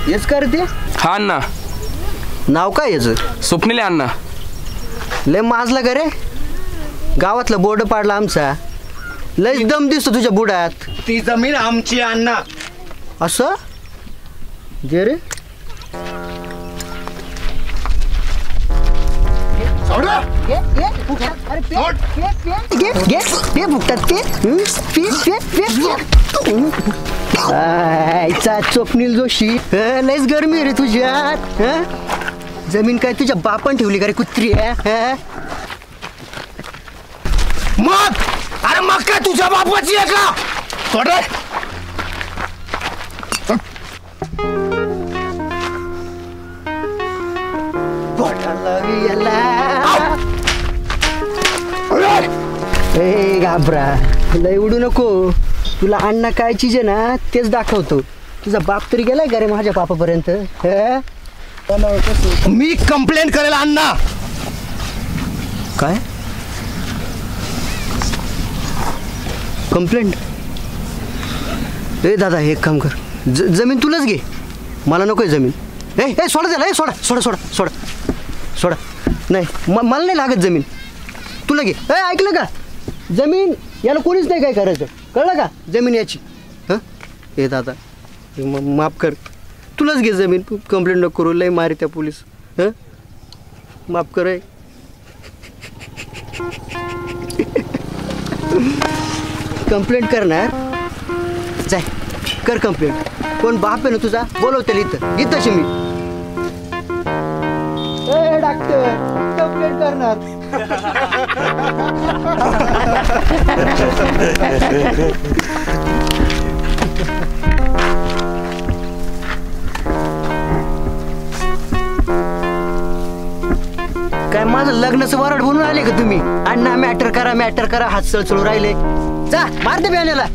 हेच करते हा अण्णा. नाव काय याचं? स्वप्नील आहे अण्णा. लय माजला का रे? गावातला बोर्ड पाडला आमचा. लय दम दिसतो तुझ्या बुडात. ती जमीन आमची अण्णा. असं जे रे स्वप्नील जोशी लयच गरमी रे तुझ्यात. जमीन काय तुझ्या बापान ठेवली का रे कुत्री? मग अरे मग काय तुझ्या बापाची आहे का? थोडे घाबरा लय उडू नको. तुला अण्णा काय चीज आहे ना तेच दाखवतो. तुझा बाप तरी गेलाय का रे माझ्या बापापर्यंत? मी कंप्लेंट करेल अण्णा. काय कंप्लेंट? ए दादा एक काम कर, जमीन तुलाच घे, मला नकोय जमीन. ए सोडा त्याला. सोडा सोडा सोडा सोडा सोडा. नाही मला नाही लागत जमीन. तुला घे. ऐकलं का? जमीन याला कोणीच नाही काय करायचं, कळलं का? जमीन याची. हां हे दादा माफ कर, तुलाच घे जमीन. कंप्लेंट नको करू, लय मारी त्या पोलीस. हां माफ कर. कंप्लेंट करणार? जाय कर कंप्लेंट. कोण बाप आहे ना तुझा? बोलव त्याला इथं. इथंशी मी डॉक्टर कंप्लेंट करणार. काय माझं लग्नाचं वराड म्हणून आले का तुम्ही? अण्णा मॅटर करा मॅटर करा हात चळचळू राहिले. जा मार दे बियाण्याला.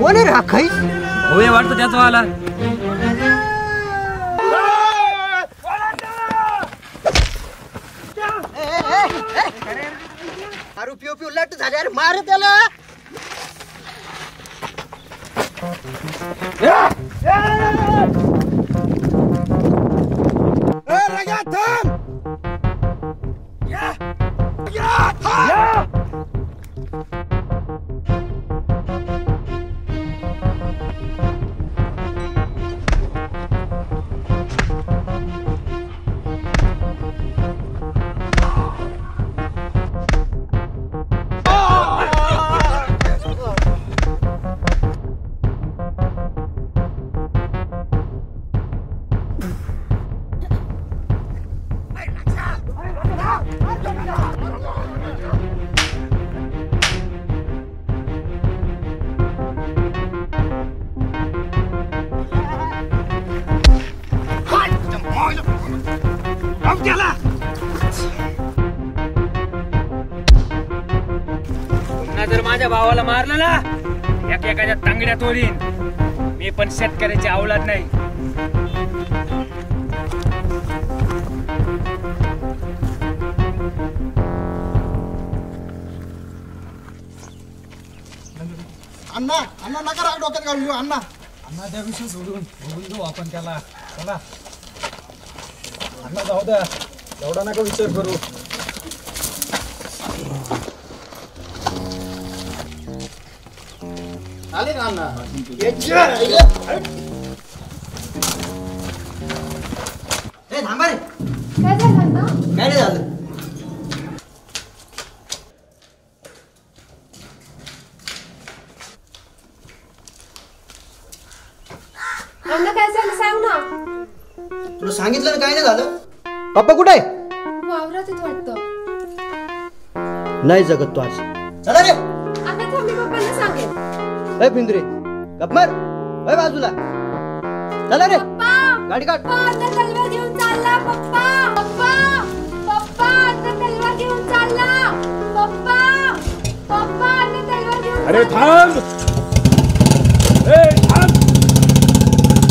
कोण आहे रे हा खैस? होय वाटतं त्याचा आला. अरे पिऊ पिऊ लट झाले अरे मार त्याला. जर माझ्या भावाला मारलं ना एकाच्या तांगड्या तोडीन. मी पण शेतकऱ्याची औलाद नाही. अण्णा अण्णा नका राग डोक्यात घालून घेऊ अण्णा. अण्णा त्या विषयी सोडून बघून जाऊ आपण त्याला. चला अण्णा जाऊ द्या, एवढा नका विचार करू. आले ना अण्णा. थांबा रे. काय झालं ना? काय नाही झालं. अण्णा काय झालं सांग ना. तुला सांगितलं ना काय नाही झालं. पप्पा कुठे आहे? वावरात येत वाटतं. नाही जगत तू आज. चला रे. आता थांब, मी पप्पांना सांगेन. ए पिंजरे गप मार. ए बाजूला चला रे. पप्पा गाडी काढ. पप्पा आता तलवार घेऊन चालला. पप्पा पप्पा पप्पा आता तलवार घेऊन चालला. पप्पा पप्पा आता तलवार घेऊन. अरे थांब. ए थांब.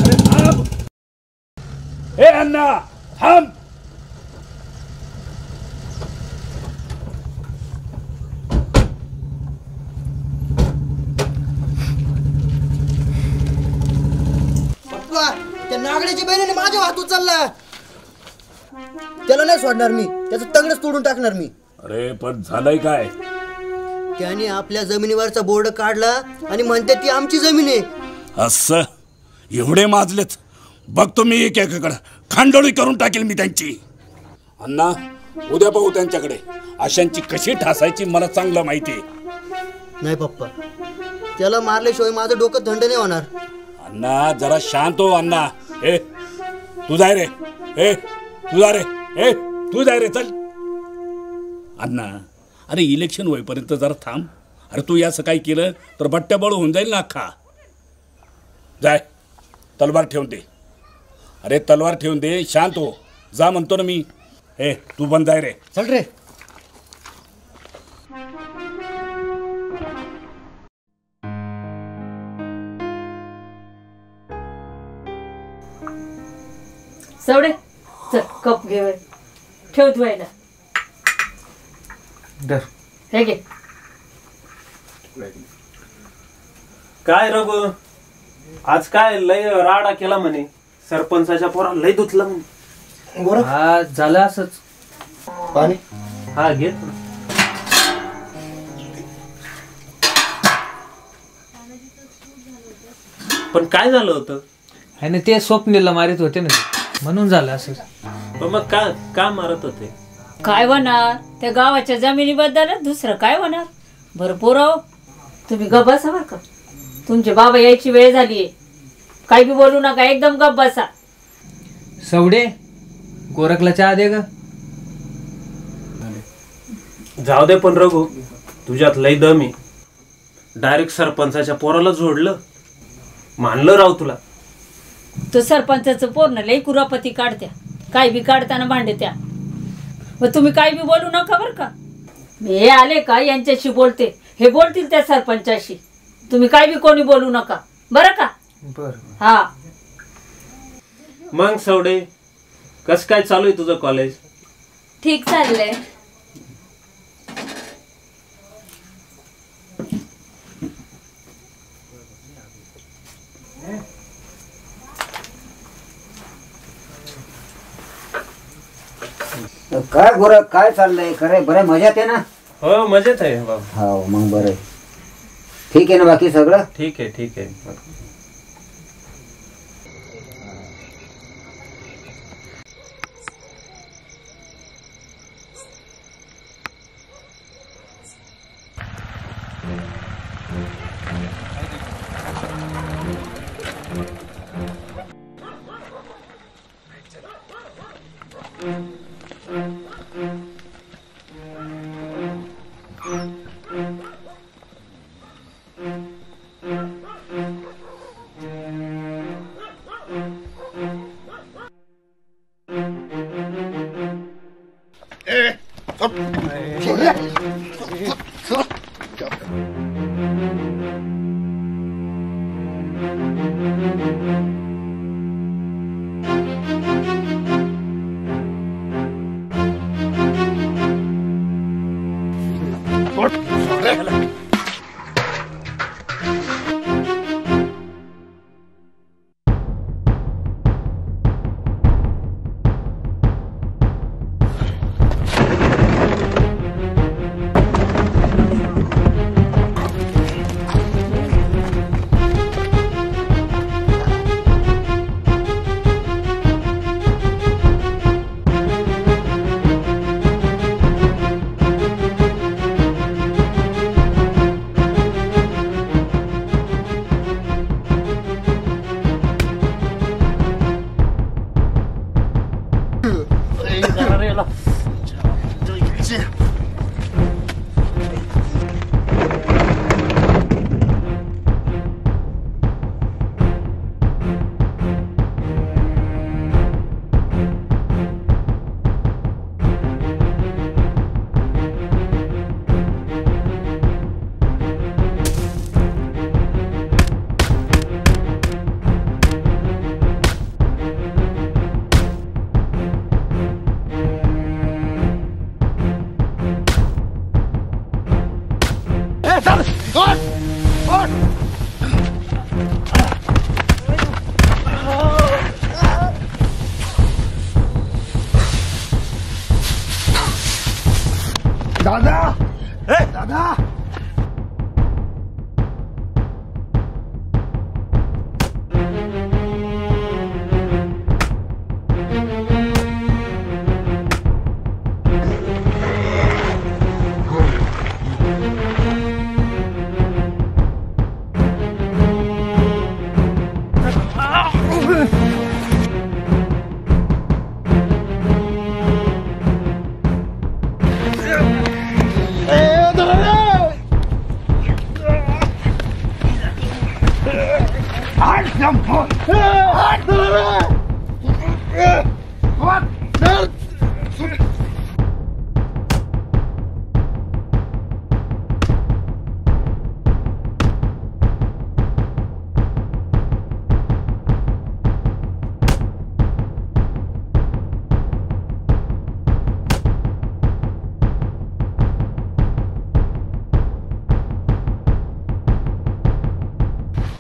अरे थांब. ए अण्णा थांब. पप्पा त्या नागड्याच्या बहिणीने माझ्या हातून चालला. त्याला नाही सोडणार मी. त्याचं तंगडच तोडून टाकणार मी. अरे पण झालंय काय? त्याने आपल्या जमिनीवरचा बोर्ड काढला आणि म्हणते ती आमची जमीन आहे. असं एवढे माजलेत. बघतो मी एकेकाकडे खांडोळी करून टाकेल मी त्यांची. अण्णा उद्या पाहू त्यांच्याकडे. अशांची कशी ठासायची मला चांगलं माहिती आहे. नाही पप्पा, त्याला मारल्याशिवाय माझं डोकं थंड नाही होणार. अण्णा जरा शांत हो अण्णा. ए तू जाय रे. ए तू जा रे. ए तू जाय रे. चल अण्णा. अरे इलेक्शन होईपर्यंत जरा थांब. अरे तू याचं काय केलं तर बट्ट्याबळ होऊन जाईल ना अख्खा. जाय तलवार ठेवून दे. अरे तलवार ठेवून दे. शांत हो. जा म्हणतो ना मी. ए तू पण जाय रे. चल रे. सवडे चल कप घे. ठेव धुवायला. हे घे. काय रघु आज काय लय राडा केला म्हणे. सरपंचाच्या पोरा लय धुतला म्हणे. हा झालं असंच. पाणी. हा घे. पण काय झालं होतं? आणि ते स्वप्नीला मारित होते ना, म्हणून झालं असं. पण मग का मारत होते? काय होणार त्या गावाच्या जमिनीबद्दल. दुसरं काय होणार. भरपूर हो. तुम्ही गप बसा बरं का. तुमचे बाबा यायची वेळ झालीये. काही बी बोलू नका. एकदम गप बसा. सवडे गोरखला चहा दे ग. जाऊ दे पण रघु तुझ्यात लय दम आहे. डायरेक्ट सरपंचाच्या पोराला जोडलं. मानलं राव तुला. तो सरपंचाचं पोरनं लई कुरापती काढत्या. काय बी काढताना भांडत्या. मग तुम्ही काय बी बोलू नका बरं का. मी हे आले का यांच्याशी बोलते. हे बोलतील त्या सरपंचाशी. तुम्ही काय बी कोणी बोलू नका बरं का? बरं हा. मग सवडे कसं काय चालू आहे तुझं कॉलेज? ठीक चाललंय. काय गोरं काय चाललंय? खरंय बरं मजात आहे ना? हो मजेत आहे बाबा. हो मग बरं. ठीक आहे ना बाकी सगळं? ठीक आहे ठीक आहे. दादा ए दादा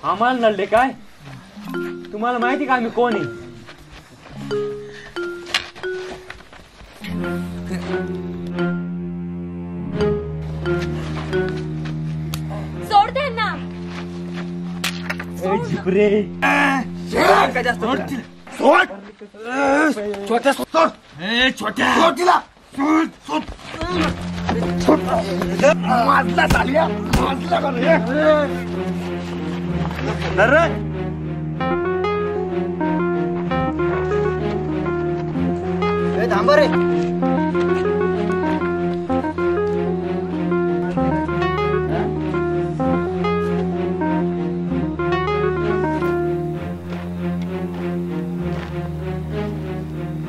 आम्हाला नडले काय? तुम्हाला माहिती का आम्ही कोण आहे? सोड त्यांना. जिपरे छोट्या सोड छोट्या सोड तिला सोड माझला चालल्या माझला का रे थांबा रे.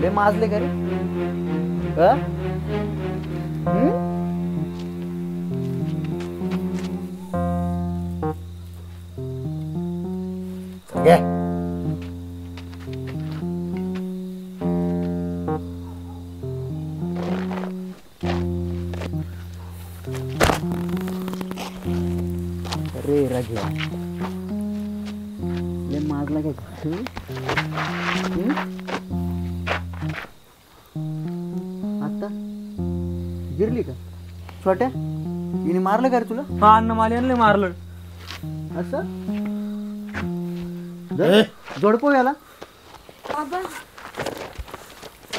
ले माजले का रे? अरे राजा मारला काय आता गिरली का छोट्या हिने मारलं का रे तुला? हा अन्न माल्याने मारलं. असं जोडपो याला. बाबा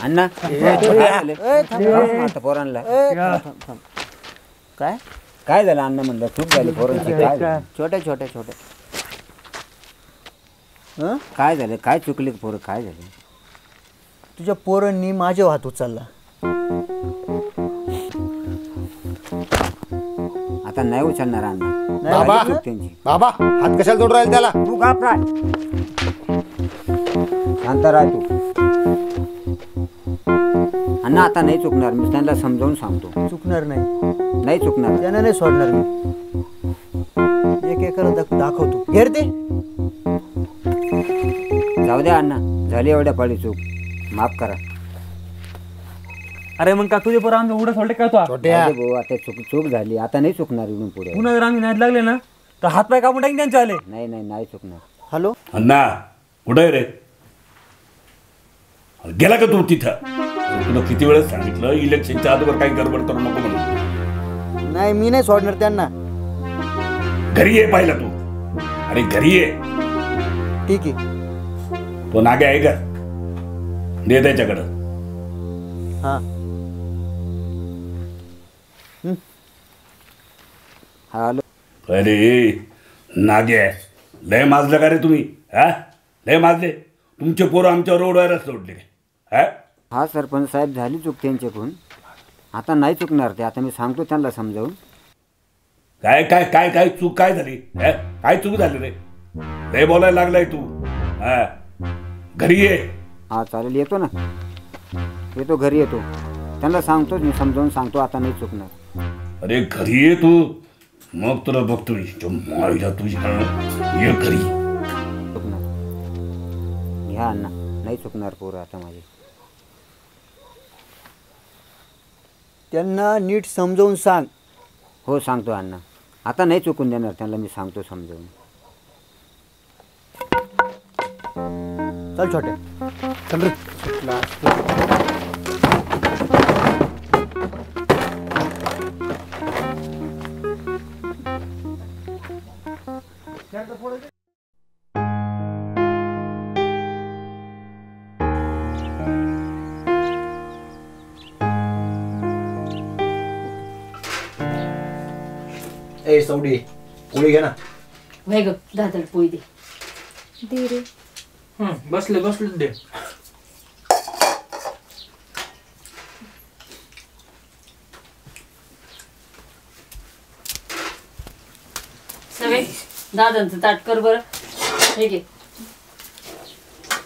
अण्णा आता पोरांना काय काय झालं अण्णा म्हणलं चूक झाली पोरांची काय झालं? छोट्या छोट्या छोट्या हं? काय झालं काय चुकले पोरं काय झालं? तुझ्या पोरांनी माझ्या हात उचलला. आता नाही उचलणार अण्णा बाबा चूक त्यांची. बाबा हात कशाला जोड राहील त्याला? तू का काय शांत राह तू. अण्णा आता नाही चुकणार मी त्यांना समजावून सांगतो. चुकणार नाही नाही चुकणार त्यांना नाही सोडणार मी. एक एकाला दाखवतो. घेर ते जाऊ द्या अण्णा झाली एवढ्या पाळी चूक माफ करा. अरे मग का तुझे पोरं आमचं उडं सोडले काय तू? छोट्या जाऊ दे भाऊ आता चूक झाली आता नाही चुकणार इथून पुढे. पुन्हा जर आम्ही नाही लागले ना तर हात पाय कापून टाकीन त्यांचे आले. नाही नाही नाही चुकणार. हॅलो अण्णा कुठं आहे रे? गेला का तू तिथं? तुला किती वेळेस सांगितलं इलेक्शनच्या आधीवर काही गडबड करू नको म्हणून. नाही मी नाही सोडणार त्यांना. घरी ये पाहिला तू. अरे घरी ये. ठीक आहे. तो नागे आहे का? दे त्याच्याकडं. हा हॅलो अरे नागे लय माजलं का रे तुम्ही? हा लय माजले. तुमचे पोरं आमच्या रोडवरच सोडले हा? हा सरपंच साहेब झाली चूक त्यांच्याकडून आता नाही चुकणार ते. आता मी सांगतो त्यांना समजावून. काय काय काय काय चूक काय झाली? काय चूक झाली रे? लय बोलायला लागलाय तू. हा घरी ये. हा चालेल येतो ना येतो घरी येतो. त्यांना सांगतोच मी समजावून सांगतो आता नाही चुकणार. अरे घरी ये तू मग तुला बघतो मायला तुझी ये घरी. चुकणार घ्या अण्णा नाही चुकणार पोरं आता माझे. त्यांना नीट समजावून सांग. हो सांगतो अण्णा आता नाही चुकून देणार त्यांना मी सांगतो समजावून. चल छोट्या चल रे. ए सौडी पोळी घे ना. वय ग दादाला पोळी दे. दे रे. बसले बसले दे. सगळे दादांचं ताट कर बरं. हे घे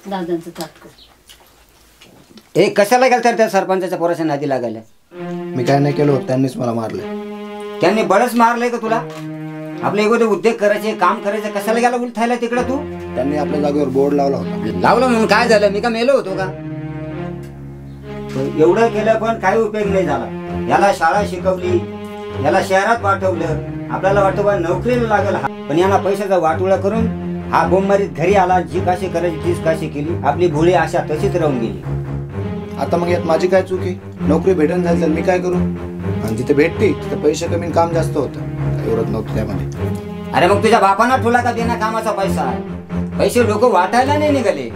दादांचं ताट कर. हे कशाला गेलं तर त्या सरपंचाच्या पोराच्या नादी लागायला? मी काय नाही केलं त्यांनीच मला मारलं. त्यांनी बळच मारलंय का तुला? आपले एखादे उद्योग करायचे काम करायचे कशाला गेला उलथायला तिकडं तू? त्यांनी आपल्या जागेवर बोर्ड लावला होता. लावलं म्हणून काय झालं? मी का मेलो होतो का? एवढं केलं पण काही उपयोग नाही झाला. याला शाळा शिकवली याला शहरात पाठवलं. आपल्याला वाटतं बा नोकरीला लागल हा पण यांना पैशाचा वाटोळा करून हा बोंबारीत घरी आला. जी काशी करायची तीच काशी केली. आपली भोळी आशा तशीच राहून गेली. आता मग यात माझी काय चूक आहे? नोकरी भेटून झाली तर मी काय करू? आणि जिथे भेटते तिथे पैसे कमी काम जास्त होतं. काही उरत नव्हतं त्यामध्ये. अरे मग तुझ्या बापांना ठुला का देना कामाचा पैसा? पैसे लोक वाटायला नाही निघाले.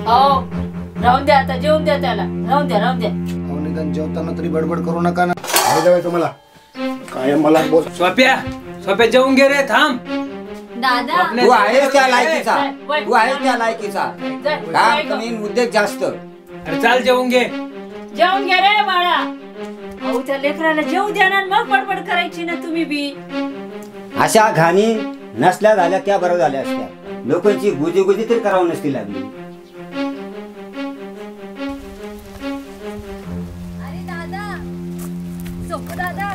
हो राहून द्या आता जेवून द्या त्याला. राहून द्या राहून द्या. निदान जेवताना तरी बडबड करू नका ना. जाऊ तुम्हाला काय मला बोल. सोप्या सोप्या जेवून घे रे. थांब. दादा तू आहेस त्या लायकीचा. तू आहेस त्या लायकीचा. काम कमी उद्योग जास्त. अरे चाल जेवून घे. जेवून घे रे बाळा. अहो त्या लेकराला जेवू द्या ना मग बडबड करायची ना तुम्ही बी. अशा घाणी नसल्या झाल्या त्या बरोबर झाल्या असत्या. लोकांची गुजी गुजी तरी करावं नसती लागली. अरे दादा सोपू दादा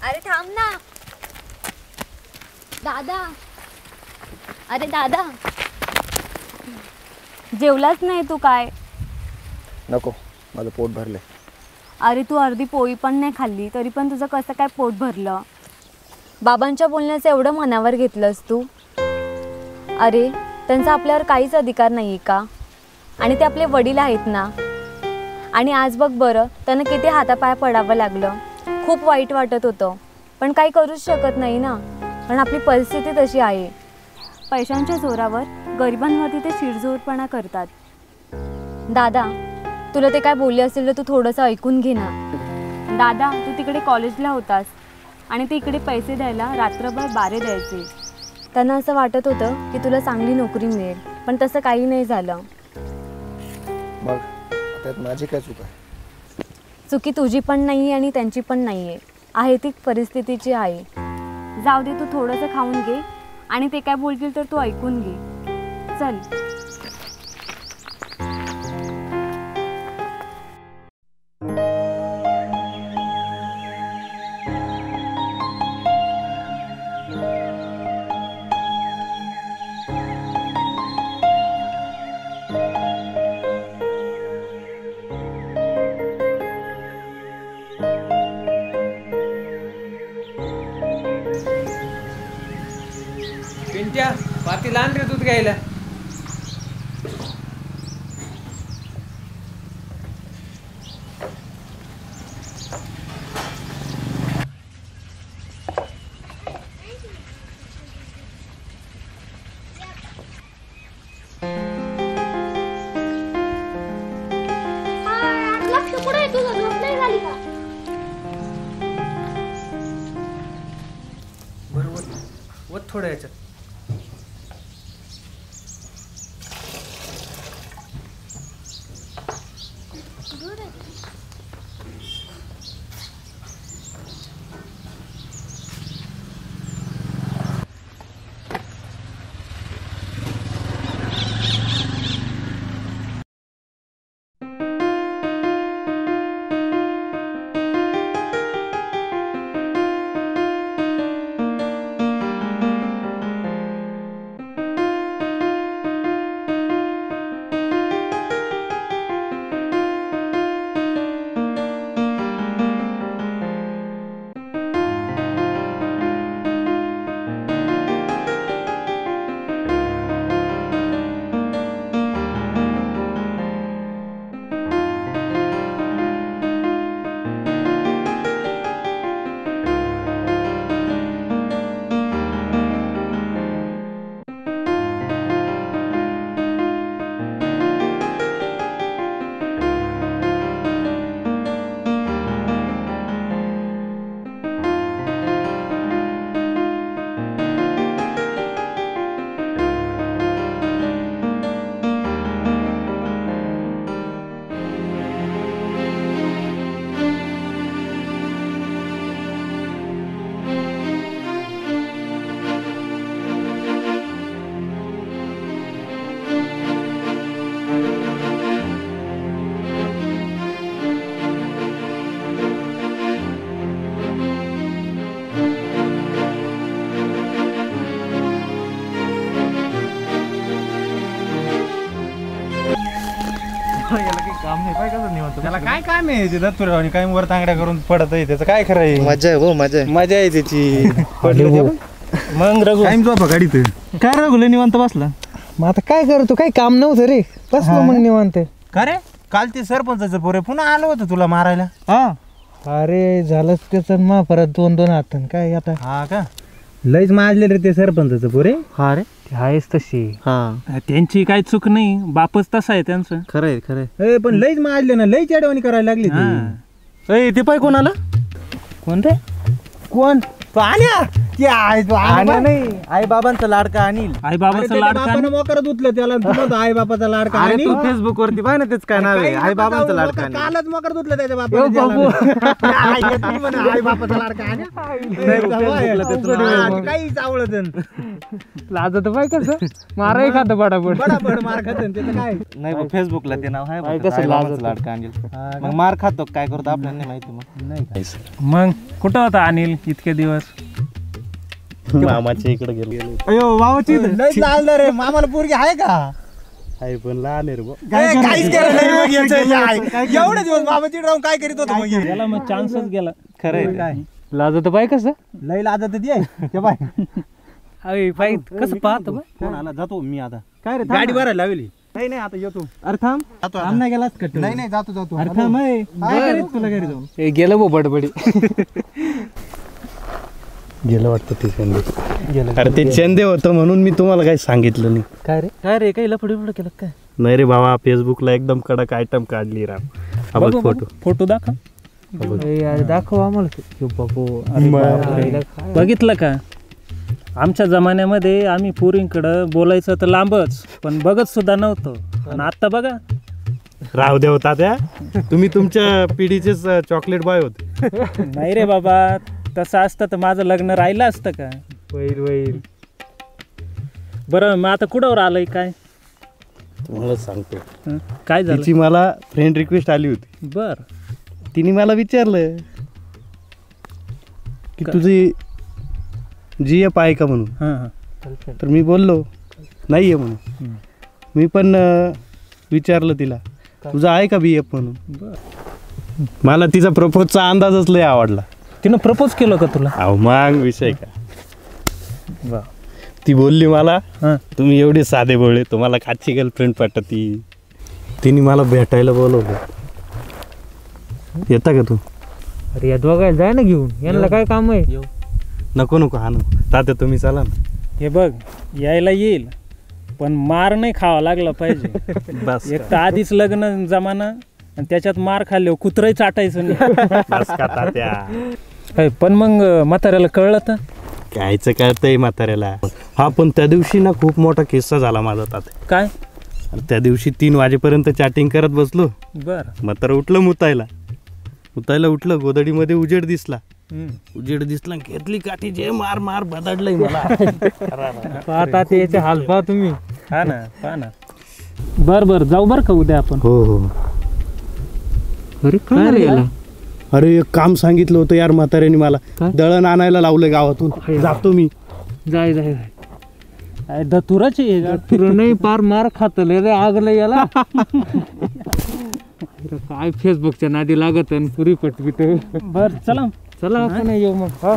अरे थांब ना दादा. अरे दादा जेवलाच नाही तू काय? नको माझं पोट भरलंय. अरे तू अर्धी पोळी पण नाही खाल्ली तरी पण तुझं कसं काय पोट भरलं? बाबांच्या बोलण्याचं एवढं मनावर घेतलंस तू? अरे त्यांचा आपल्यावर काहीच अधिकार नाही आहे का? आणि ते आपले वडील आहेत ना. आणि आज बघ बरं, त्यांना किती हातापाय पडावं लागलं. खूप वाईट वाटत होतं, पण काही करूच शकत नाही ना. पण आपली परिस्थिती तशी आहे. पैशांच्या जोरावर गरिबांवरती ते शिरजोरपणा करतात. दादा, तुला ते काय बोलले असेल तर तू थोडंसं ऐकून घे ना. दादा, तू तिकडे कॉलेजला होतास आणि ते इकडे पैसे द्यायला रात्रभर बारे द्यायचे. त्यांना असं वाटत होतं की तुला चांगली नोकरी मिळेल, पण तसं काही नाही झालं. मग त्यात माझी काय चूक आहे? चुकी तुझी पण नाही आहे आणि त्यांची पण नाही आहे. आहे ती परिस्थितीची आहे. जाऊ दे, तू थोडंसं खाऊन घे आणि ते काय बोलतील तर तू ऐकून घे. चल. पिंट्या, पातीला आण रे दूध घ्यायला. बरोबर थोडं याच्यात. त्याला काय काम आहे ते दत्तूराव आणि काय वर तांगड्या करून पडत आहे त्याचं काय खरं आहे? मजा आहे हो, मजा आहे. मजा आहे त्याची. मग रघु टाइम झोपा गाडीत काय रघुला निवांत बसला? मग आता काय करतो, काही काम नव्हतं रे, बसलो मग निवांत. का रे काल ते सरपंचाचं पोरे पुन्हा आलो होतं तुला मारायला? हा अरे झालंच त्याचं मग परत 2-2 हात काय आता. हा का लयच माजले रे ते सरपंचाचं पोरे. हा रे आहेच तशी. हा त्यांची काही चूक नाही, बापच तसा आहे त्यांचं. खरंय खरंय. पण लयच माजले ना, लयच अडवणी करायला लागली ती. ते पाय कोणाला? कोण रे? कोण तो आल्या? नाही आई बाबांचा लाडका अनिल. आई बाबांचा लाडका मोकर धुतलं त्याला. आई बाबाचा लाडका अनिल. फेसबुक वरती पाय ना तेच काय नाव आहे, आई बाबांचा लाडका. कालच मोकर धुतलं त्याच्या बाबा. आई बाबाचा लाडका काही चावलं लाजत पाय कसं माराही खातं बडाबड मार खात त्याचं काय नाही. फेसबुकला ते नाव आहे कसं लाजत लाडका अनिल. मग मार खातो काय करतो आपल्याला नाही माहिती. मग नाही काय. मग कुठं होता अनिल इतके दिवस? मामाच्या इकडे गेलो. अयो मामाची रे मामाला पोरगी आहे का? आई पण लहान आहे रे बुवा. काहीच केलं नाही मग याचं. एवढे दिवस बाबा तिथे राहून काय करीत होता मग हे? याला मग चान्सच गेला. खरंय काय लाजत बाय कसं लई लाजत ते बाय अरे बाई कसं पाहतो बाय. फोन आला जातो मी आता. काय रे गाडी भरायला लावली नाही नाही आता येतो. अरे थांब नाही गेलास कट नाही जातो अरे थांब काय करीत तुला घरी जाऊन हे गेलं बो बडबडी. गेलं वाटतं ते चंदे. अरे ते चंदे होतं म्हणून मी तुम्हाला काही सांगितलं नाही. काय रे काही लफडी फुड केलं काय? नाही रे बाबा फेसबुकला एकदम कडक आयटम काढली राम. हा बघ फोटो दाखव. दाखव आम्हाला. बघितलं का आमच्या जमान्यामध्ये आम्ही पोरींकडं बोलायचं तर लांबच पण बघत सुद्धा नव्हतं. आणि आता बघा राव दे होता त्या तुम्ही तुमच्या पिढीचेच चॉकलेट बॉय होते. नाही रे बाबा तसं असतं तर माझं लग्न राहिलं असतं का? वैर बरं मग आता कुठवर आलंय काय? तुम्हाला सांगतो काय झालं? तिची मला फ्रेंड रिक्वेस्ट आली होती. बर तिने मला विचारलं की तुझी GF आहे का म्हणून. तर मी बोललो नाही आहे म्हणून. मी पण विचारलं तिला तुझं आहे का BF म्हणून. मला तिचा प्रपोजचा अंदाजच लय आवडला. तिनं प्रपोज केलं का तुला? अहो मग विषय का. ती बोलली मला तुम्ही एवढे साधे बोळे तुम्हाला काची गर्लफ्रेंड पटती. तिने मला भेटायला बोलवलं. येता का तू? अरे या दोघायला जाय ना घेऊन. यांना काय काम आहे? नको हा नको तात्या तुम्ही चला ना. हे बघ यायला येईल पण मार नाही खावा लागला पाहिजे. बस एक तर आधीच लग्न जमाना आणि त्याच्यात मार खाल्ल्यावर कुत्रही चाटायचं नाही. बस का तात्या. पण मग म्हाताऱ्याला कळलं तर कायचं कळतंय म्हाताऱ्याला. हा पण त्या दिवशी ना खूप मोठा किस्सा झाला माझा तात्या. काय? त्या दिवशी 3 वाजेपर्यंत चॅटिंग करत बसलो. बर म्हातारा उठलं मुतायला उठलं. गोदडीमध्ये उजेड दिसला. घेतली काठी जे मार बदडलंय मला. पाहता ते याचे हाल पहा तुम्ही. हा ना बर जाऊ बर का उद्या आपण. हो अरे काय रे याला? अरे एक काम सांगितलं होतं यार म्हाताऱ्याने मला. दळण आणायला लावलंय गावातून. जातो मी. जाय दतुराची तुर नाही पार मार खातले रे आगलं याला. काय फेसबुकच्या नादी लागत आणि पुरी पटवित. बर चला आपण येऊ मग.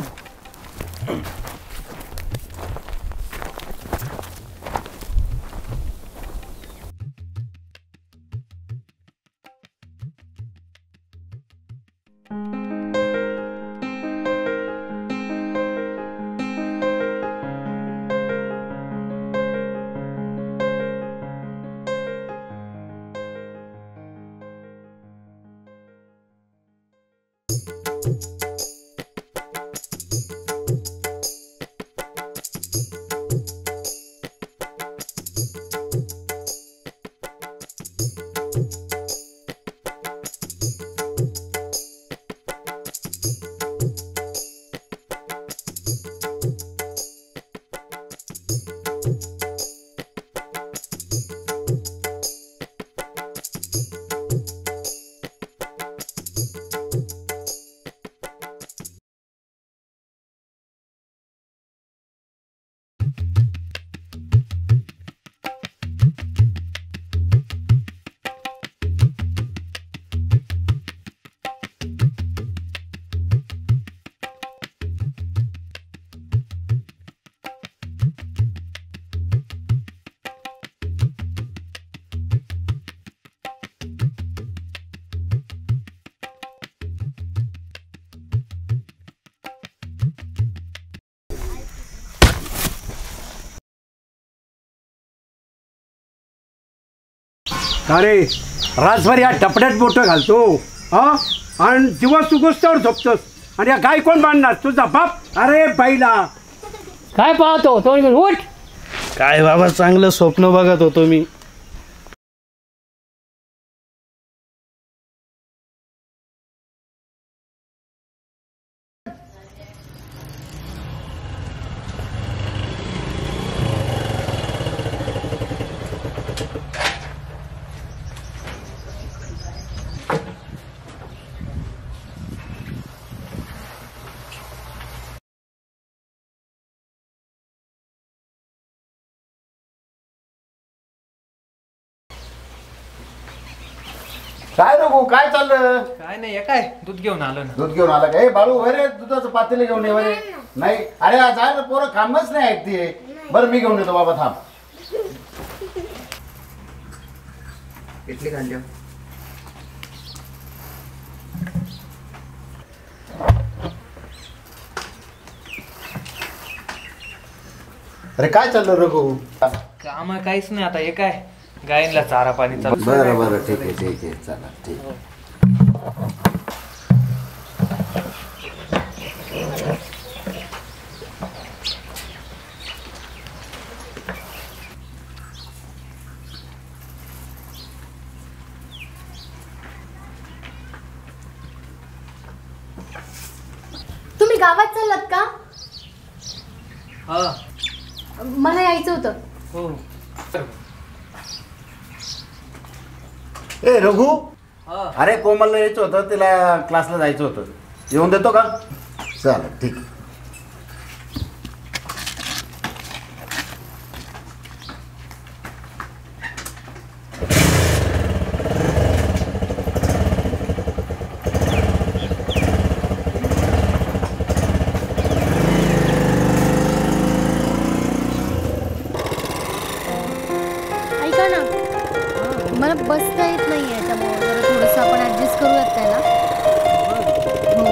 का रे रातभर या टपड्यात बोटं घालतो आणि दिवस उगोस्तावर झोपतोस आणि या गाय कोण बांधणार तुझा बाप. अरे बाईला काय पाहतो तो उठ. काय बाबा चांगलं स्वप्न बघत होतो मी. काय रघु काय चाललं? काय नाही काय दूध घेऊन आलो ना. दूध घेऊन आला का? ए बाळू वरे दुधाचं पातेलं घेऊन ये वरे. नाही अरे जायला पोरं कामच नाही ऐकते. बरं मी घेऊन येतो बाबा थांब. इडली खाल्ली. अरे काय चाललं रघु? काम काहीच नाही आता. हे काय गायींला चारा पाणी चालू. बरं बरं ठीक आहे ठीक आहे चला ठीक आहे. तुम्ही गावात चाललात का? हा मला यायचं होतं. हो. ए रघु अरे कोमलला यायचं होतं तिला क्लासला जायचं होतं. येऊन देतो का? चल ठीक. ऐका ना मला बसता येत नाही आहे त्यामुळे जरा थोडंसं आपण ॲडजस्ट करूयात त्याला. हो.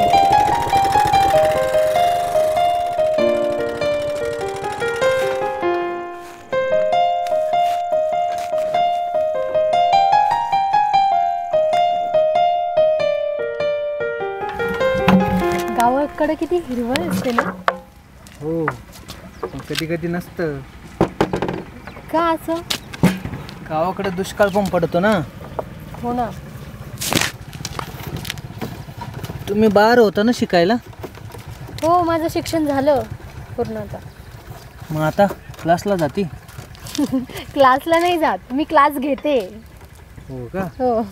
गावाकडे किती हिरवळ असते ना. हो कधी कधी नसतं. का असं? गावाकडे दुष्काळ पण पडतो ना. हो ना. तुम्ही बाहेर होता ना शिकायला? हो माझं शिक्षण झालं पूर्ण आता. मग आता क्लासला जाती? क्लासला नाही जात मी क्लास घेते. हो का? हो.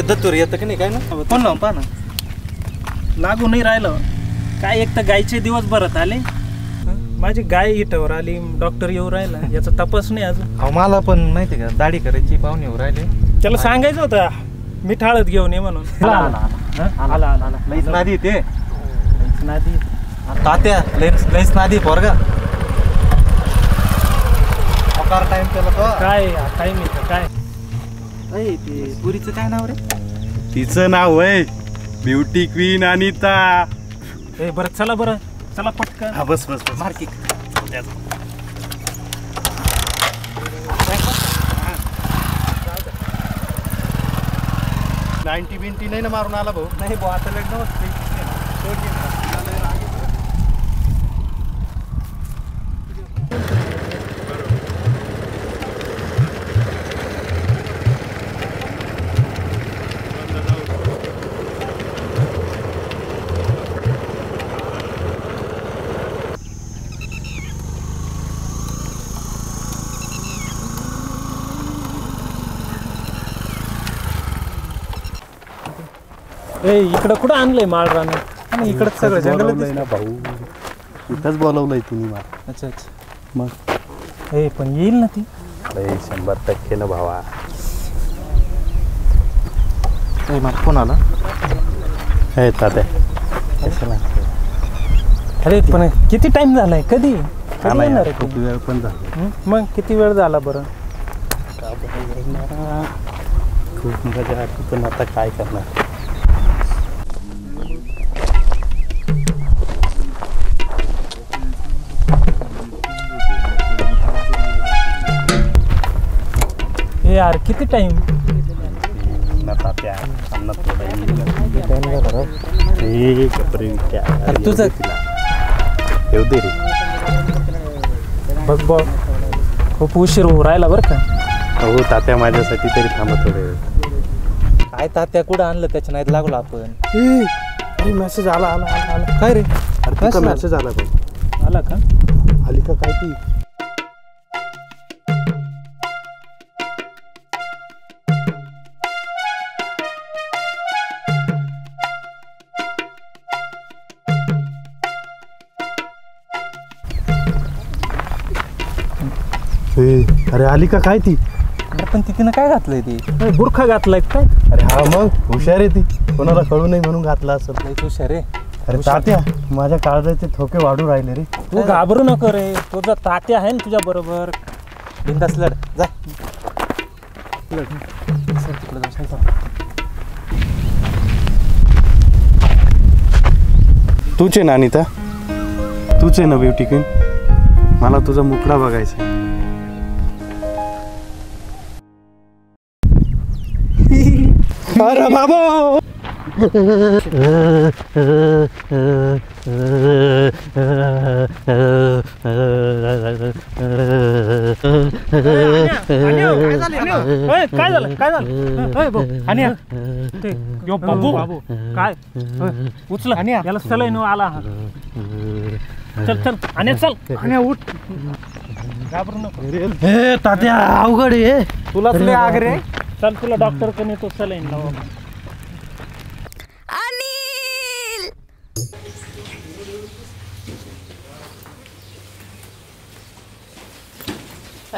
दत्तूर येतं की नाही काय ना. फोन लावून पहा ना. लागू नाही राहिलं काय. एक तर गायचे दिवस भरत आले. माझी गाय इटावर आली. डॉक्टर येऊ राहिला याचा तपास नाही अजून. मला पण माहिती का दाढी करायची पाहुणे येऊ राहिले. त्याला सांगायचं होतं मी ठाळत घेऊन ये म्हणून. आला लईच नादी ते. लईच नादी तात्या. लईच नादी पोरगा. टाइम केला तो काय टाइम येतं काय. ते पुरीचं काय नाव रे? तिचं नाव आहे ब्युटी क्वीन अनिता. बरं चला बरं चला पटकन. हा बस बस बस. मार्किक 90 बिंटी नाही ना मारून आला भाऊ. नाही भाऊ आता लग्न इकडं कुठं आणलंय माळ राहणं. इकडं सगळं जंगल ना भाऊ. इथंच बोलवलंय तुम्ही मला. अच्छा अच्छा. मग पण येईल ना ती. 100% ना भावा. मला फोन आला. हे तात्या अरे पण किती टाइम झालाय? कधी येणार? खूप वेळ पण झाला. मग किती वेळ झाला बरं? खूप मजा आली पण आता काय करणार. यार किती टाइम? तुझं येऊ दे रे. बघ बघ खूप उशीर होऊ राहिला बरं का. हो तात्या माझ्यासाठी तरी थांबत होते. काय तात्या कुठं आणलं त्याच्या नाहीत लागलो आपण. अरे मेसेज आला आला आला आला. काय रे? अरे मेसेज आला भाई. आला का? आली का काय ती? अरे आली का काय ती? पण तिनं काय घातलंय ती? बुरखा घातलाय काय? अरे हा मग हुशार आहे ती. कोणाला कळू नये म्हणून घातला असेल. हुशार आहे. अरे तात्या माझ्या काळजाचे ठोके वाढू राहिले रे. तू घाबरू नको रे. तुझा तात्या आहे ना तुझ्या बरोबर. बिंदास लढ जा. तूच आहे ना अनिता? तूच आहे ना ब्युटी क्वीन? मला तुझा मुखडा बघायचा. अरे बाबा काय झालं? काय झालं? बाबू काय उचला याला सलाईन आला. चल चल आणि चल आणि उठ. घाबरू नको. तात्या अवघड आहे. तुलाच लय आग्रे. चल तुला डॉक्टर कडे तो सलाईन लावा.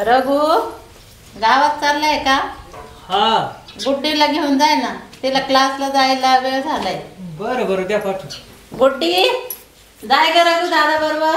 रघु गावात चाललाय का? हा. गुड्डीला घेऊन जाय ना. तिला क्लासला जायला वेळ झालाय. बरं बरं द्या पाठवून. गुड्डी जाय ग रघु दादा बरोबर.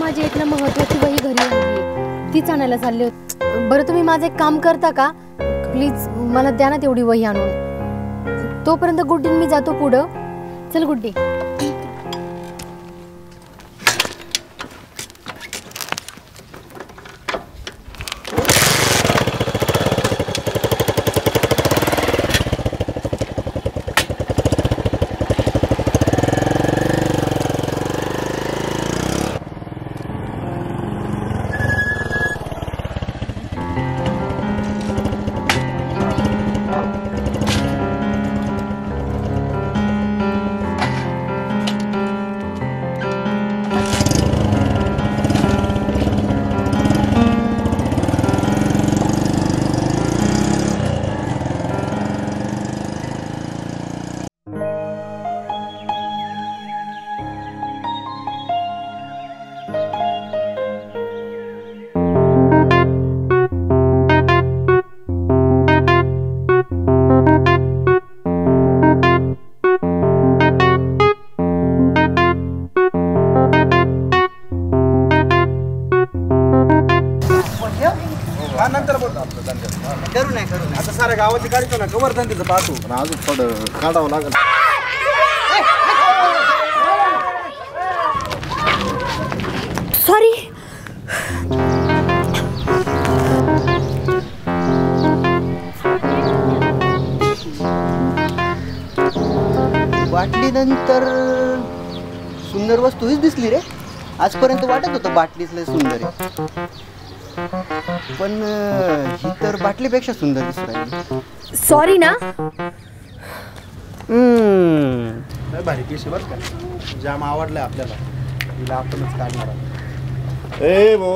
माझी एक ना महत्वाची वही घरी आहे. तीच आणायला चालले होते. बरं तुम्ही माझं एक काम करता का? प्लीज मला द्या ना तेवढी वही आणून. तोपर्यंत गुड्डी मी जातो पुढं. चल गुड्डी. करू नाही आता साऱ्या गावाची काढतो ना. कवर धंद्याचं पाहतो पण अजून थोडं काढावं लागेल. सॉरी. वाटलीनंतर सुंदर वस्तू हीच दिसली रे. आजपर्यंत वाटत होतं बाटलीच लय सुंदर आहे, पण ही तर बाटलीपेक्षा सुंदर दिसू राहिली. सॉरी ना. लय भारी पीस आहे बरं का, जाम आवडलाय आपल्याला, तिला आपणच काढणार आहोत. ए भो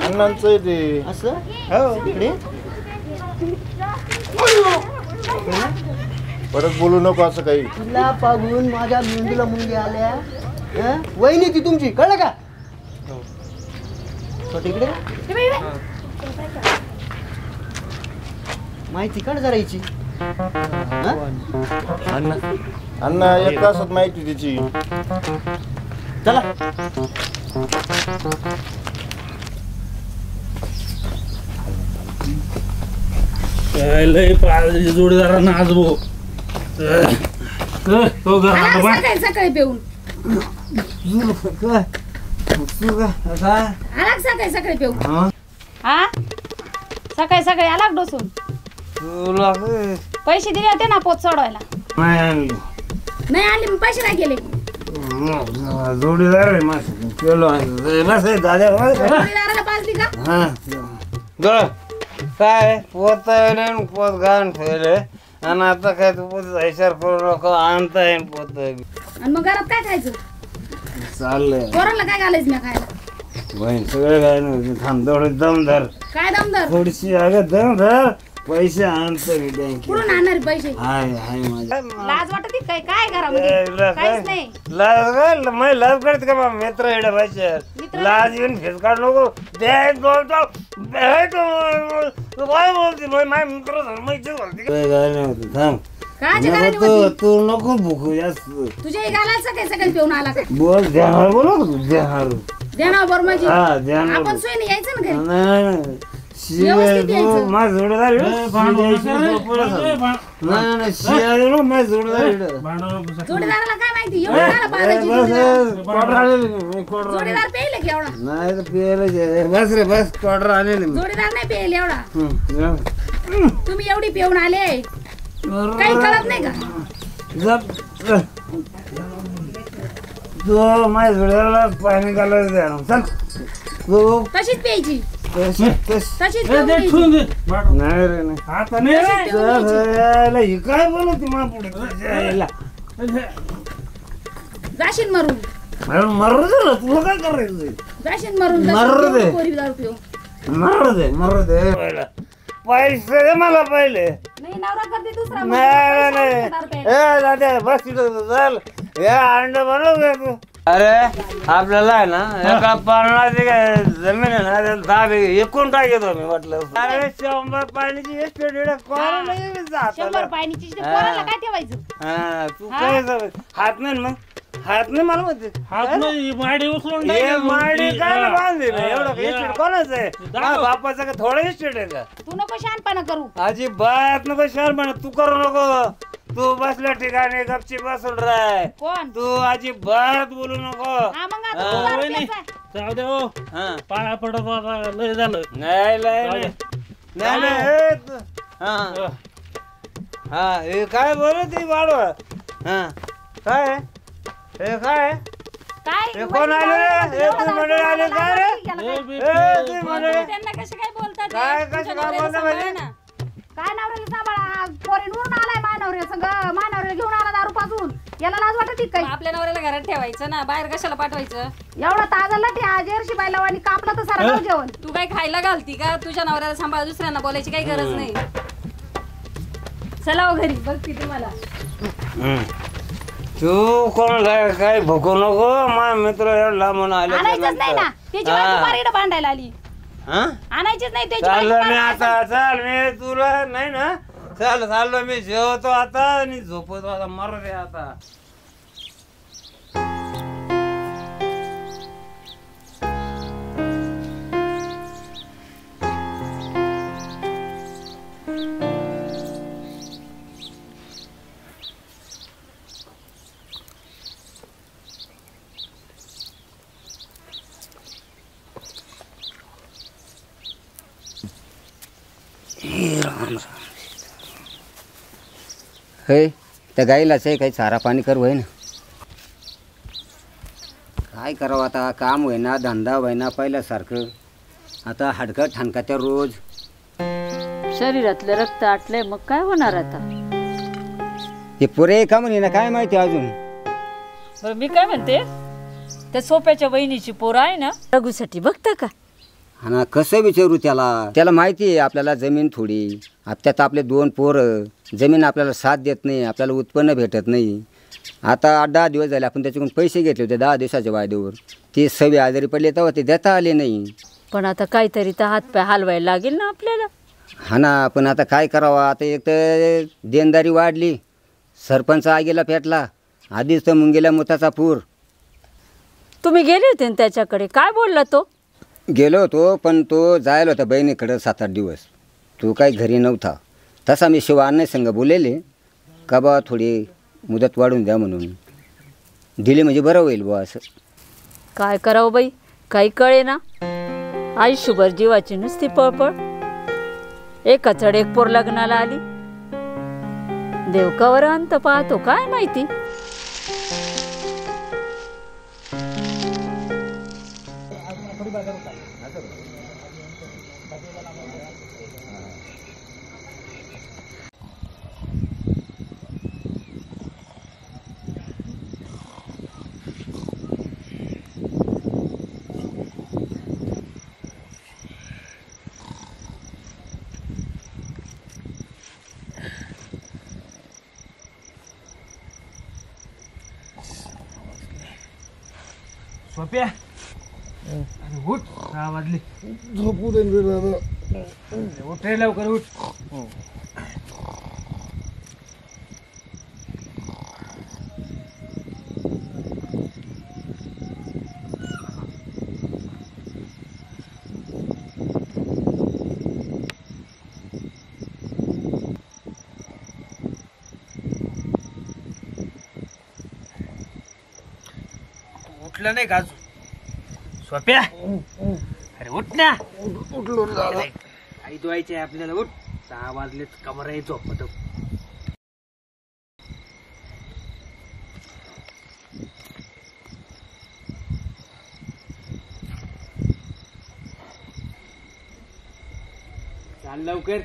अण्णांचं आहे ते. असं हो इकडे परत बोलू नको असं काही. तुला पाहून माझ्या मेंदूला मुंगी आल्या. वहिनी ती तुमची, कळलं का? तिकडे माहिती काढ जरा हिची. अण्णा एक तासात माहिती तिची. चला लय जोडीदारांना आज भाऊ तो सकाळी पेऊन सकाळी सकाळी पेऊन हा सकाळी सकाळी आला डोसून. पैसे दिले होते ना पोत सोडवायला. नाही आले मग पैसे नाही गेले. जोडीदार जोडीदाराला पाजली का? काय पोत पोत घालून ठेवले आणि आता काय तू पोत हिशार करू नको, आणता येईल पोत. आणि मग घरात काय खायचं? चाललंय पोरांना काय घालायचं मी खायला? बहीण सगळे काय नव्हते. थांब थोडी दमदार काय दमदार? थोडीशी अगं दमदार पैसे आणतो मी बँकेत. कुठून आणणार पैसे? हाय हाय माझ्या लाज वाटत काय? काय घरामध्ये काहीच नाही. लाज काय लाज करते का बा मित्र एवढ्या पैसे लाज येऊन फेस काढ नको. काय बोलते थांब. तू नको भुकू जास्त. तुझ्या घालायला सकाळी सकाळी पिऊन आला का? बोल ध्यानावर बोल ध्यानावर. ध्यानावर बरं म्हणजे हा ध्यानावर. आपण सोयीने यायचं ना घरी. नाही माझ जोडदार जोडीदाराला काय माहिती एवढं पाजायची. जोडीदार पेले की एवढा? नाही पियाला बस रे बस क्वार्टर आलेले. जोडीदार नाही पेले एवढा. तुम्ही एवढी पिऊन आले काही कळत नाही का? तू माझ्या जोडदाराला पाणी घालायचं द्या चल. तू तशीच प्यायची. तशीच नाही रे नाही काय बोलत मा पुढे जाशील मरून. मरू दे ना तुला काय करायचं? जाशील मरून. मरू दे. दारू पिऊ मरू दे मरू दे. पैसे दे मला पहिले. नाही नवरा करते दुसरा. नाही नाही ए दादा बस तिथं चल. हे अंड बनव तू. अरे आपल्याला आहे ना एका पारणाची काय जमीन आहे ना त्याला 10 बिघे एकूण काय घेतो मी म्हटलं. अरे 100 पाण्याची एस्टेट पाण्याची काय ठेवायचं? हा तू काय हात नाही मग हात नाही मला म्हणते. हात नाही माडी उचलून माडी काय बांधली एवढं एस्टेट कोणाचं आहे? बापाचं का थोडं एस्टेट आहे का? तू नको शहाणपणा करू. अजिबात नको शहाणपणा तू करू नको. तू बसल्या ठिकाणी गपची बसून राह. कोण? तू अजिबात बोलू नको. जाऊ दे हो. पाया पडत आता लय झालं. नाही हा हे काय बोलत वाढवा. हा काय हे काय काय कोण आले रे? मंडळी आले काय रे? त्यांना कसे काय बोलतात? काय कसे काय बोलता म्हणजे? काय नवऱ्याला सांभाळा. फॉरेनवरून आलाय मानवऱ्या संग. मानवऱ्याला घेऊन आला दारू पाजून. याला लाज वाटत काही? आपल्या नवऱ्याला घरात ठेवायचं ना, बाहेर कशाला पाठवायचं? एवढा ताजा लटी आजेरशी बायला आणि कापला तर सारा जेवण. तू काय खायला घालती का? तुझ्या नवऱ्याला सांभाळ, दुसऱ्यांना बोलायची काही गरज नाही. चला घरी बघती तुम्हाला. तू कोण काय भुकू नको. माझा मित्र एवढा म्हणून आले आणायचंच नाही ना. त्याची बायको मारीड भांडायला आली. आणायचीच नाही त्याची बायको. चाललो मी आता. चाल मी तुला नाही ना. चाललो मी जेवतो आता आणि झोपतो आता. मरू दे आता. हे त्या गाईलाच आहे काही चारा पाणी करू आहे ना. काय करावं आता, काम होईना, धंदा होईना पहिल्यासारखं. आता हाडकं ठाणकात्या रोज. शरीरातलं रक्त आटलंय, मग काय होणार आता? हे पुरे का म्हणे ना, काय माहिती अजून. बरं मी काय म्हणते, त्या सोप्याच्या बहिणीची पोरं आहे ना, रघुसाठी बघता का? हा ना, कसं विचारू त्याला. त्याला माहिती आहे आपल्याला जमीन थोडी, त्यात आपले 2 पोरं, जमीन आपल्याला साथ देत नाही, आपल्याला उत्पन्न भेटत नाही. आता 8-10 दिवस झाले आपण त्याच्याकडून पैसे घेतले होते 10 दिवसाच्या वायदेवर. ते सगळे आजारी पडले तेव्हा ते देता आले नाही. पण आता काहीतरी तर हातपाय हलवायला लागेल ना आपल्याला. हा ना, पण आता काय करावं. आता एक तर देणदारी वाढली, सरपंच आगीला पेटला, आधीच तर मुंगेला मुताचा पूर. तुम्ही गेले होते ना त्याच्याकडे, काय बोलला तो? गेलो होतो, पण तो जायला होता बहिणीकडं 7-8 दिवस. तो काही घरी नव्हता. तसा मी शिवान्य संघ बोलेले का बा थोडी मुदत वाढून द्या म्हणून. दिली म्हणजे बरं होईल बुवा असं. काय करावं बाई, काही कळे ना. आयुष्यभर जीवाची नुसती पळपळ. एका चढ एक पोर लग्नाला आली. देव कवर अंत पाहतो काय माहिती. सोप्या, अरे उठ, 6 वाजले. झोपू दे रे दादा. उठ रे लवकर उठ. उठलं नाही का अजून? सोप्या, अरे उठ ना. उठलो दादा. आई धुवायची आहे आपल्याला. उठ, 6 वाजलेत, कमर आहे झोपत. चाल लवकर.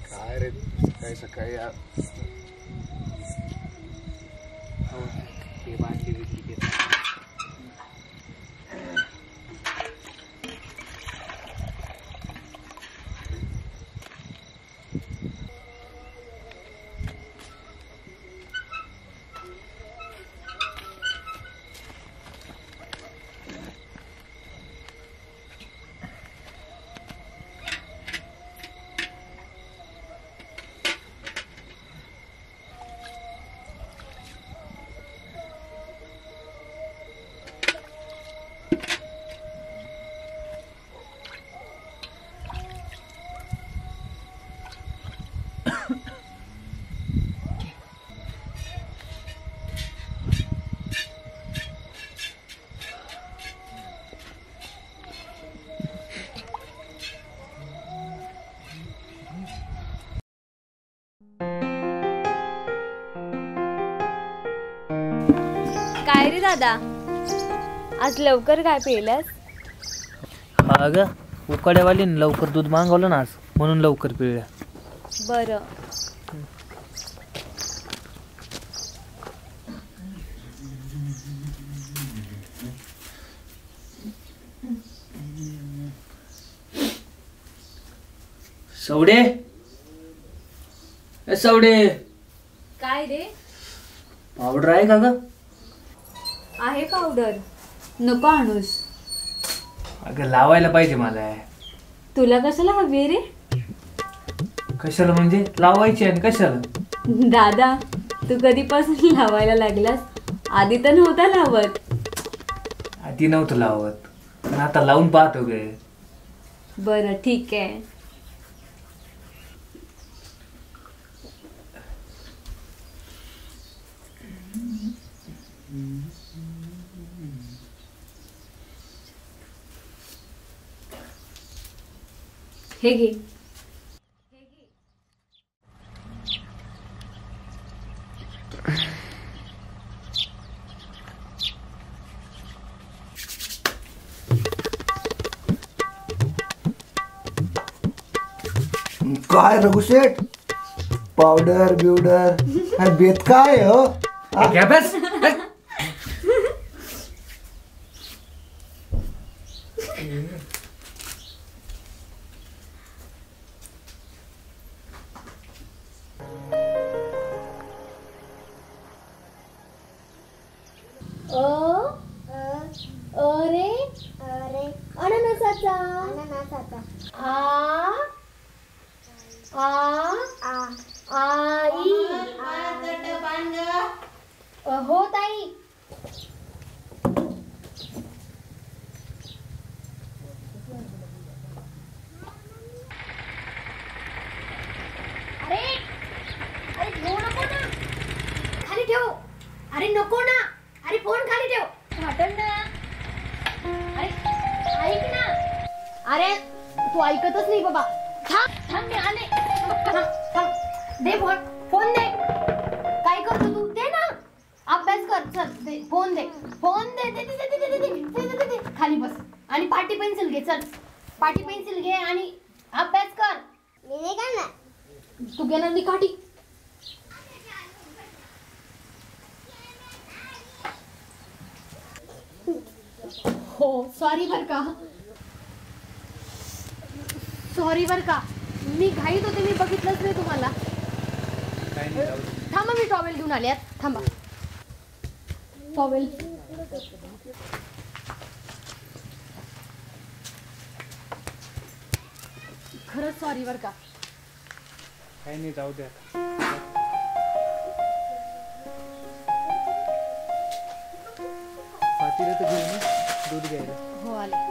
काय रे काय सकाळी यार. ते बाटली बिटली ते. काय रे दादा, आज लवकर काय पिलास? हा ग, उकाड्यावालीने लवकर दूध मागवलं ना आज, म्हणून लवकर पिळल्या. बरं. सवडे, सवडे, काय रे? पावडर आहे का ग? आहे पावडर, नको आणूस. अगं लावायला पाहिजे मला. तुला कशाला हवी रे? कशाला म्हणजे? लावायची आणि कशाला? दादा, तू कधीपासून लावायला लागलास? आधी तर नव्हता लावत. आधी नव्हतं लावत, पण आता लावून पाहतो गे. बरं ठीक आहे. हे घे. काय रघुशेठ पावडर बिवडर हा बेत काय हो अरे अननसाचा आई हो ताई अरे अरे ठेवू नको ना खाली ठेव अरे नको ना अरे फोन खाली ठेव वाटण ना अरे ऐक ना अरे तू ऐकतच नाही बाबा थांब थांब मी आले थांब थांब दे फोन दे काय करतो तू दे ना अभ्यास कर चल दे फोन दे खाली बस आणि पाटी पेन्सिल घे चल पाटी पेन्सिल घे आणि अभ्यास कर मी नाही करणार तू घेणार नाही काठी हो सॉरी बर का मी घाईत होते मी बघितलंच नाही तुम्हाला थांबा मी टॉवेल घेऊन आले थांबा टॉवेल खरंच सॉरी बर का काही नाही जाऊ द्या पातीला तर घेऊन दूध घ्यायला हो आले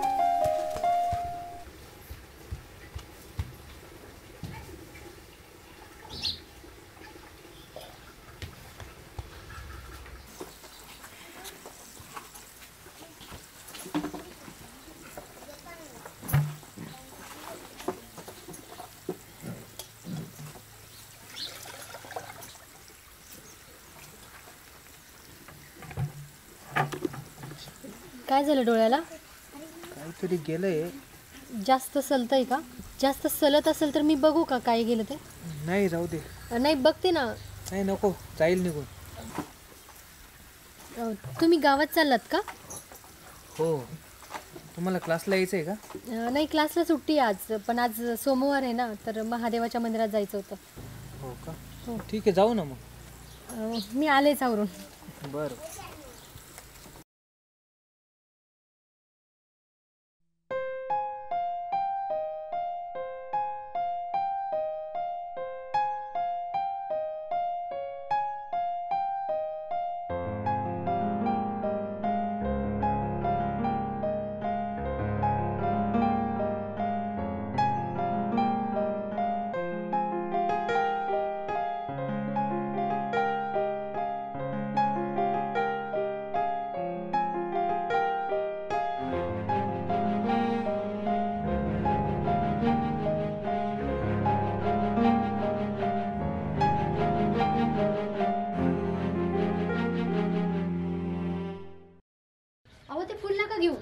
काय झालं डोळ्याला काहीतरी गेलंय जास्त सलतंय का जास्त सलत असेल तर मी बघू का काय गेलं ते नाही जाऊ दे नाही बघते ना नाही नको जाईल निघून तुम्ही गावात चाललात का हो तुम्हाला क्लासला यायचं आहे का नाही क्लासला सुट्टी आज पण आज सोमवार आहे ना तर महादेवाच्या मंदिरात जायचं होतं हो का हो ठीक आहे जाऊ ना मग मी आलेच आवरून बरं ते फुल नका घेऊ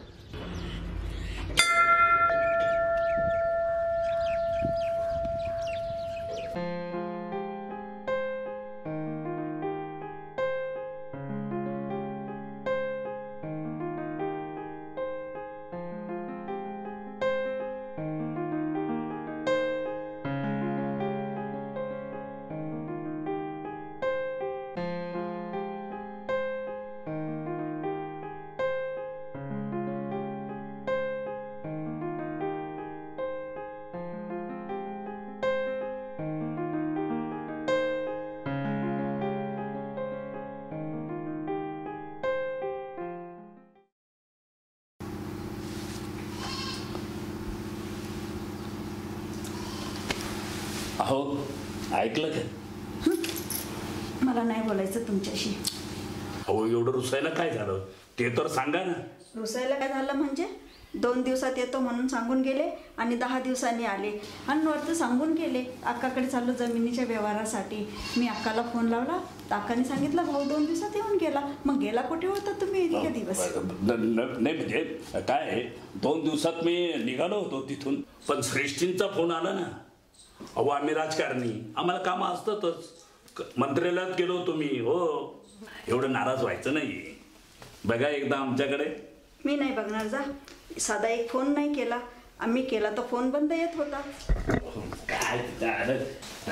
अहो ऐकलं का मला नाही बोलायचं तुमच्याशी. अहो एवढं रुसायला काय झालं ते तर सांगा ना. रुसायला काय झालं म्हणजे 2 दिवसात येतो म्हणून सांगून गेले आणि 10 दिवसांनी आले आणि वरती सांगून गेले अक्काकडे चाललो जमिनीच्या व्यवहारासाठी. मी अक्काला फोन लावला तर अक्काने सांगितलं भाऊ 2 दिवसात येऊन गेला. मग गेला कुठे होता तुम्ही इतके दिवस? नाही म्हणजे काय 2 दिवसात मी निघालो होतो तिथून पण श्रेष्ठींचा फोन आला ना अहो आम्ही राजकारणी, आम्हाला कामं असतातच. मंत्रालयात गेलो होतो मी. हो, एवढं नाराज व्हायचं नाही. बघा एकदा आमच्याकडे. मी नाही बघणार, जा. साधा एक फोन नाही केला. आम्ही केला तर फोन बंद येत होता. काय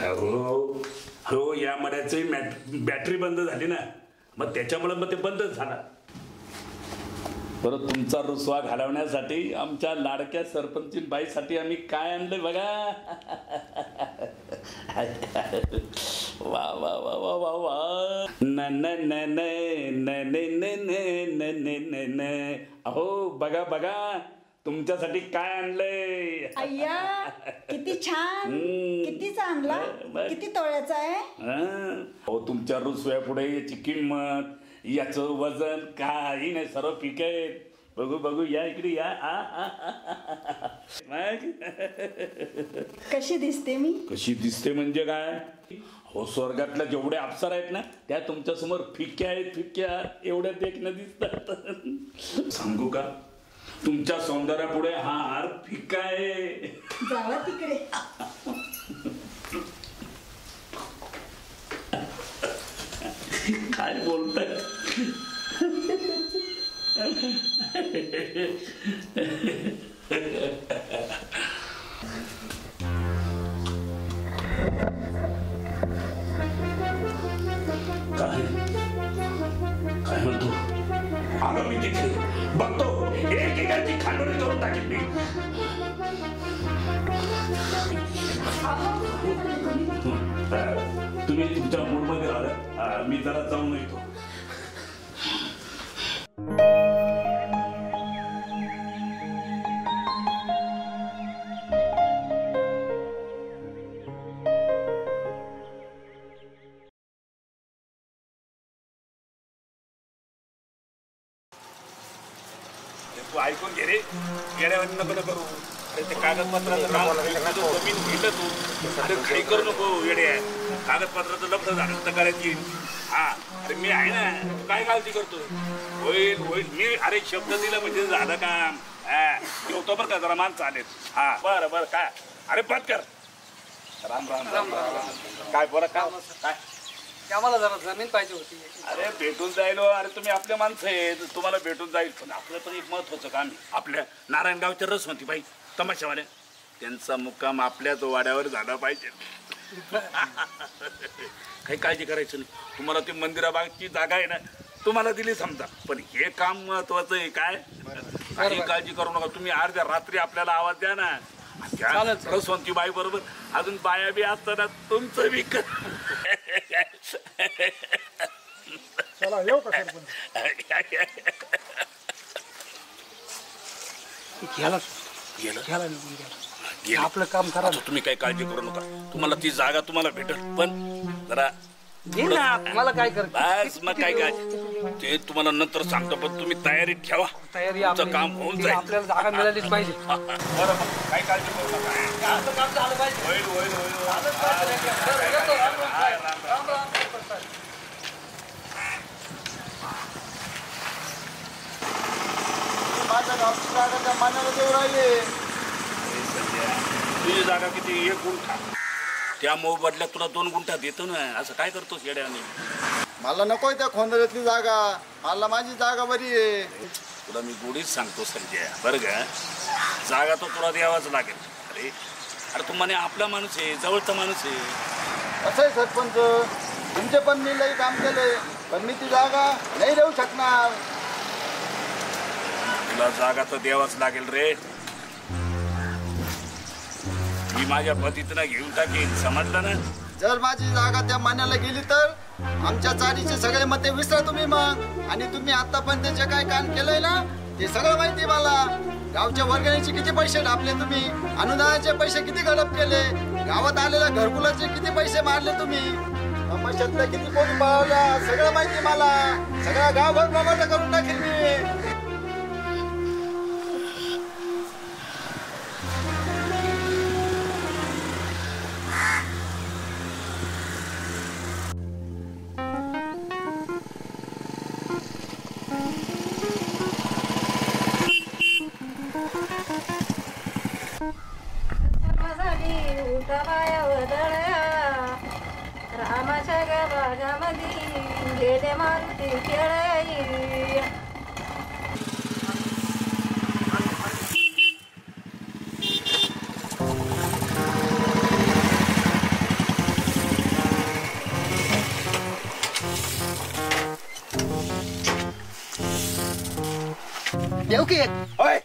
हो हो, या मड्याची बॅटरी बंद झाली ना, मग त्याच्यामुळे मग ते बंदच झाला. बरं, तुमचा रुसवा घालवण्यासाठी आमच्या लाडक्या सरपंची बाईसाठी आम्ही काय आणलं बघा. वा वा वा वा वा वा. न न न न न न न न न. अहो बघा बघा, तुमच्यासाठी काय आणलंय. अय्या, किती छान. किती चांगला, किती तोळ्याचा आहे. हो, तुमच्या रुसव्या पुढे याची किंमत, याचं वजन काही नाही, सर्व पीक आहे. बघू बघू, या इकडे या. कशी दिसते मी? कशी दिसते म्हणजे काय? हो, स्वर्गातल्या जेवढ्या अप्सरा आहेत ना, त्या तुमच्या समोर फिक्या आहेत, फिक्या एवढ्या देखणं दिसतात. सांगू का, तुमच्या सौंदर्यापुढे हा हार फिक्का आहे. जावा तिकडे. काय बोलताय? काय म्हणतो? आलो मी तिथे, बघतो एकेकाची खांडोळी करून टाकेल मी. तुम्ही तुमच्या मूडमध्ये राहा, मी जरा जाऊन येतो. तू ऐकून घे रे, येण्यावर नको नको करू. अरे ते कागदपत्राचं जमीन घेतलं तू, अरे काही करू नको येडे. कागदपत्राचं लफडं झालं तर करायची. हा, अरे मी आहे ना, तू काय काळजी करतो? होईल होईल, मी अरे शब्द दिला म्हणजे झालं काम. ठेवतो बरं का, जरा मान चालेल. हा बरं बरं. काय अरे बात कर. राम राम राम राम. काय बोला, काय आम्हाला जरा जमीन पाहिजे होती. अरे भेटून जाईल. अरे तुम्ही आपल्या माणसं आहे, तुम्हाला भेटून जाईल. पण आपलं पण एक महत्वाचं काम आहे. आपल्या नारायणगावच्या रसवंती बाई तमाशावाल्या, त्यांचा मुक्काम आपल्याच वाड्यावर झाला पाहिजे. काही काळजी करायचं नाही. तुम्हाला ती मंदिराबागची जागा आहे ना, तुम्हाला दिली समजा, पण हे काम महत्वाचं आहे. काय काही काळजी करू नका तुम्ही. अर्ध्या रात्री आपल्याला आवाज द्या ना. रसवंती बाई बरोबर अजून बाया बी असताना तुमचं बी चला येऊ का सरपंच? आपलं काम करा. तुम्ही काही काळजी करू नका. तुम्हाला ती जागा तुम्हाला भेटेल, पण जरा मला काय कर बस. मग काय काय ते तुम्हाला नंतर सांगतो, पण तुम्ही तयारीत ठेवा. तुमचं काम होऊन जाईल. आपल्याला जागा मिळालीच पाहिजे. बरं, काय काळजी करू नका. काम झालं पाहिजे. होईल होईल होईल. माझ्या गावची जागा त्या मानाला देऊ राहिले. तुझी जागा किती? 1 गुंठा. त्या मोबदल्यात तुला 2 गुंठा देतो ना. असं काय करतोस येड्याने? मला नकोय त्या खोंदऱ्यातली जागा, मला माझी जागा बरी आहे. तुला मी गोडीच सांगतो संजय, बरं का, जागा तो तुला द्यावाच लागेल. अरे अरे तू म्हणे आपला माणूस आहे, जवळचा माणूस आहे. असं आहे सरपंच, तुमचे पण मी लई काम केले, पण मी ती जागा नाही देऊ शकणार. तुला जागा तर द्यावाच लागेल रे. मी माझ्या पतीतनं घेऊन टाकेन, समजलं ना? जर माझी जागा त्या मान्याला गेली तर आमच्या चारीचे सगळे मते विसरा तुम्ही मग. आणि तुम्ही आतापर्यंत जे काय काम केलंय ना ते सगळं माहिती मला. गावच्या वर्गणीचे किती पैसे ढापले तुम्ही, अनुदानाचे पैसे किती गडप केले, गावात आलेल्या घरकुलाचे किती पैसे मारले तुम्ही, पैशातल्या किती कोणी पावल्या, सगळं माहिती मला. सगळा गावभर प्रमाण करून टाकेल मी. रे मारुती खेळ येऊ की होय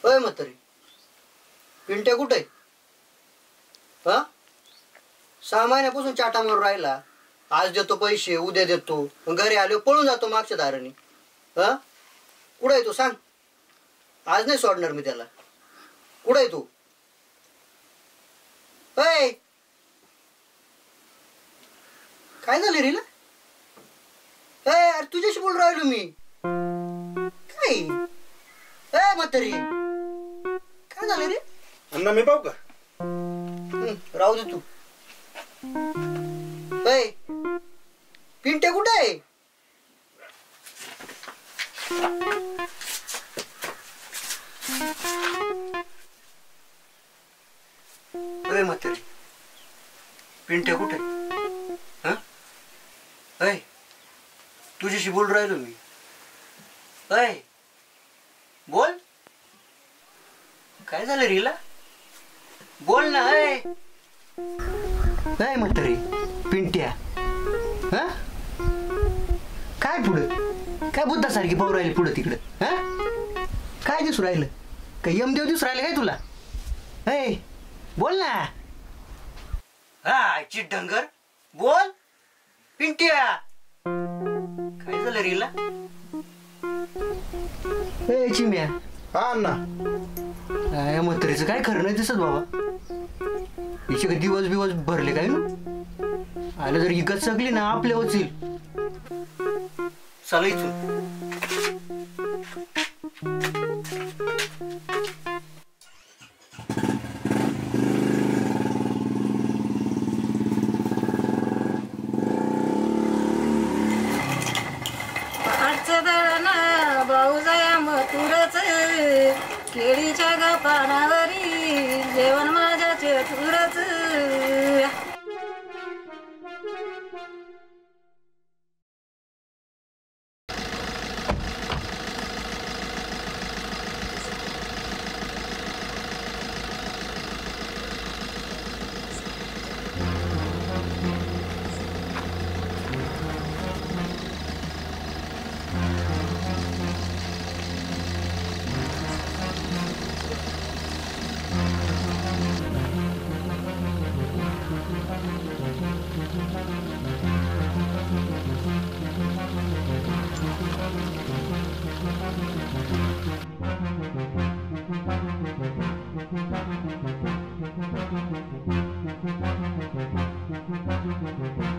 अय म्हातारी पिंट्या कुठे हा 6 महिन्यापासून चाटा मारून राहिला. आज देतो पैसे उद्या देतो घरी आलो पळून जातो मागच्या दाराने. हा कुठे आहे तू सांग. आज नाही सोडणार मी त्याला. कुठे आहे तू. अय काय झालं रे. अरे तुझ्याशी बोल राहिलो मी. काय ए म्हातारी काय झालं रे. अण्णा मी पाहू का. राहू दे तू. अय पिंट्या कुठे आहे. अय म्हातारी पिंट्या कुठे आहे. अय तुझ्याशी बोल राहिलो मी. अय बोल काय झालं रीला. बोल ना. अय म्हातारी पिंट्या हा काय पुढं काय बुद्धासारखी पाहू राहिली पुढं तिकडं. हा काय दिसू राहिलं काय यमदेव दिसू राहिले काय तुला. अय बोल ना. हा चिडंगर बोल पिंट्या काय झालं रीला. चिम्या हा अण्णा या म्हातारीचं काय खरं नाही दिसत बाबा. हिचे का दिवस बिवस भरले काय ना. आलं जर इकत सगली ना आपल्या होतील. चला इथून. भाऊजया मथुरच केळीच्या ग पानावरी जेवण माझ्या चतुरच. Thank you.